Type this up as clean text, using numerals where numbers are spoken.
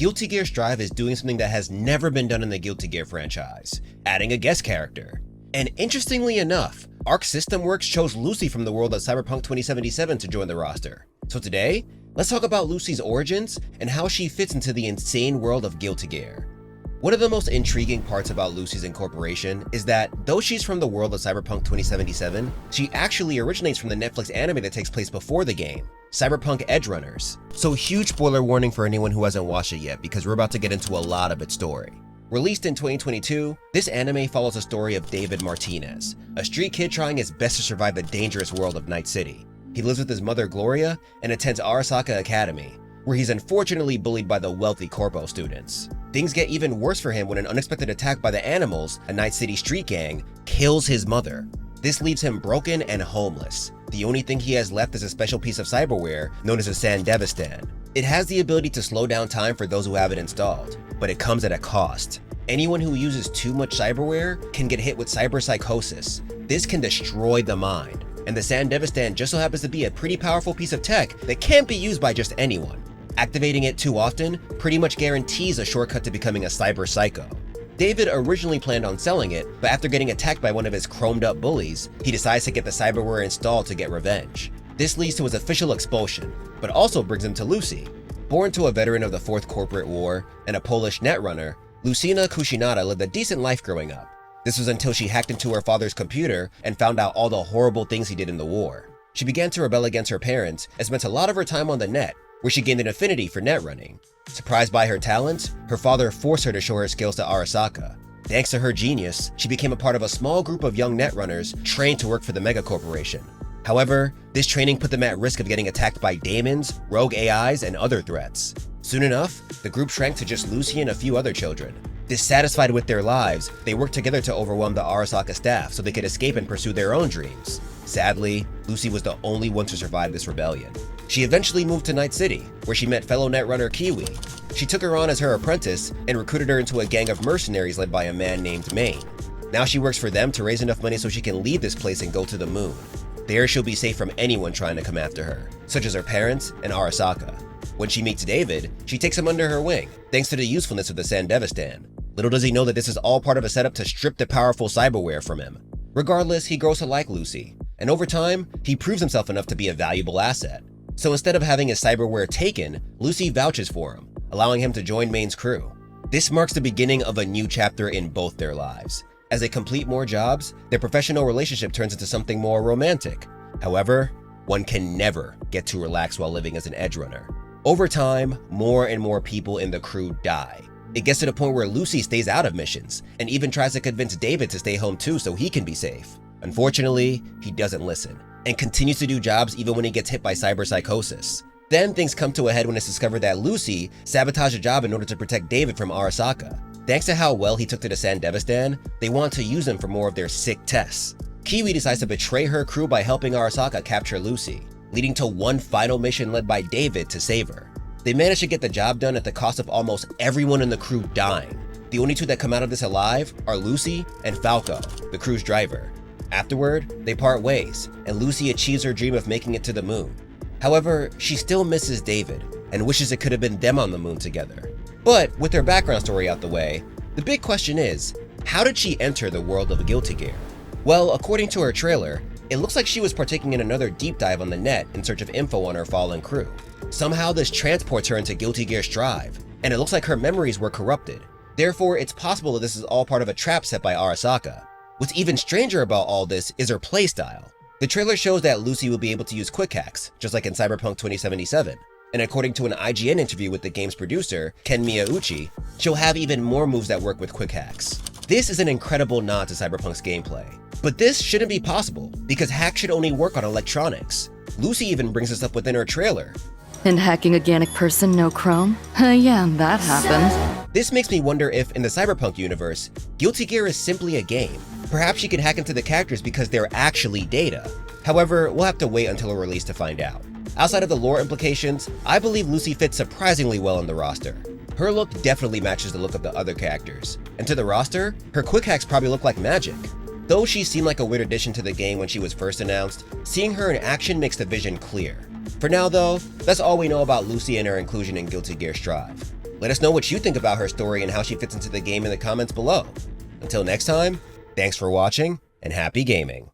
Guilty Gear Strive is doing something that has never been done in the Guilty Gear franchise, adding a guest character. And interestingly enough, Arc System Works chose Lucy from the world of Cyberpunk 2077 to join the roster. So today, let's talk about Lucy's origins and how she fits into the insane world of Guilty Gear. One of the most intriguing parts about Lucy's incorporation is that, though she's from the world of Cyberpunk 2077, she actually originates from the Netflix anime that takes place before the game, Cyberpunk Edgerunners. So huge spoiler warning for anyone who hasn't watched it yet, because we're about to get into a lot of its story. Released in 2022, this anime follows the story of David Martinez, a street kid trying his best to survive the dangerous world of Night City. He lives with his mother Gloria and attends Arasaka Academy, where he's unfortunately bullied by the wealthy corpo students. Things get even worse for him when an unexpected attack by the Animals, a Night City street gang, kills his mother. This leaves him broken and homeless. The only thing he has left is a special piece of cyberware known as a Sandevistan. It has the ability to slow down time for those who have it installed, but it comes at a cost. Anyone who uses too much cyberware can get hit with cyberpsychosis. This can destroy the mind, and the Sandevistan just so happens to be a pretty powerful piece of tech that can't be used by just anyone. Activating it too often pretty much guarantees a shortcut to becoming a cyber psycho. David originally planned on selling it, but after getting attacked by one of his chromed up bullies, he decides to get the cyberware installed to get revenge. This leads to his official expulsion, but also brings him to Lucy. Born to a veteran of the Fourth Corporate War and a Polish netrunner, Lucina Kushinada lived a decent life growing up. This was until she hacked into her father's computer and found out all the horrible things he did in the war. She began to rebel against her parents and spent a lot of her time on the net, where she gained an affinity for netrunning. Surprised by her talents, her father forced her to show her skills to Arasaka. Thanks to her genius, she became a part of a small group of young netrunners trained to work for the mega corporation. However, this training put them at risk of getting attacked by daemons, rogue AIs, and other threats. Soon enough, the group shrank to just Lucy and a few other children. Dissatisfied with their lives, they worked together to overwhelm the Arasaka staff so they could escape and pursue their own dreams. Sadly, Lucy was the only one to survive this rebellion. She eventually moved to Night City, where she met fellow netrunner Kiwi. She took her on as her apprentice and recruited her into a gang of mercenaries led by a man named Maine. Now she works for them to raise enough money so she can leave this place and go to the moon. There she'll be safe from anyone trying to come after her, such as her parents and Arasaka. When she meets David, she takes him under her wing, thanks to the usefulness of the Sandevistan. Little does he know that this is all part of a setup to strip the powerful cyberware from him. Regardless, he grows to like Lucy, and over time, he proves himself enough to be a valuable asset. So instead of having his cyberware taken, Lucy vouches for him, allowing him to join Maine's crew. This marks the beginning of a new chapter in both their lives. As they complete more jobs, their professional relationship turns into something more romantic. However, one can never get too relaxed while living as an edgerunner. Over time, more and more people in the crew die. It gets to the point where Lucy stays out of missions, and even tries to convince David to stay home too so he can be safe. Unfortunately, he doesn't listen, and continues to do jobs even when he gets hit by cyberpsychosis. Then things come to a head when it's discovered that Lucy sabotaged a job in order to protect David from Arasaka. Thanks to how well he took to the Sandevistan, they want to use him for more of their sick tests. Kiwi decides to betray her crew by helping Arasaka capture Lucy, leading to one final mission led by David to save her. They manage to get the job done at the cost of almost everyone in the crew dying. The only two that come out of this alive are Lucy and Falco, the crew's driver. Afterward, they part ways, and Lucy achieves her dream of making it to the moon. However, she still misses David, and wishes it could have been them on the moon together. But with their background story out the way, the big question is, how did she enter the world of Guilty Gear? Well, according to her trailer, it looks like she was partaking in another deep dive on the net in search of info on her fallen crew. Somehow this transports her into Guilty Gear Strive, and it looks like her memories were corrupted. Therefore, it's possible that this is all part of a trap set by Arasaka. What's even stranger about all this is her playstyle. The trailer shows that Lucy will be able to use quick hacks, just like in Cyberpunk 2077. And according to an IGN interview with the game's producer, Ken Miyauchi, she'll have even more moves that work with quick hacks. This is an incredible nod to Cyberpunk's gameplay. But this shouldn't be possible, because hacks should only work on electronics. Lucy even brings this up within her trailer. And hacking organic person, no chrome? Yeah, that happened. This makes me wonder if, in the Cyberpunk universe, Guilty Gear is simply a game. Perhaps she can hack into the characters because they're actually data. However, we'll have to wait until a release to find out. Outside of the lore implications, I believe Lucy fits surprisingly well in the roster. Her look definitely matches the look of the other characters, and to the roster, her quick hacks probably look like magic. Though she seemed like a weird addition to the game when she was first announced, seeing her in action makes the vision clear. For now though, that's all we know about Lucy and her inclusion in Guilty Gear Strive. Let us know what you think about her story and how she fits into the game in the comments below. Until next time, thanks for watching, and happy gaming.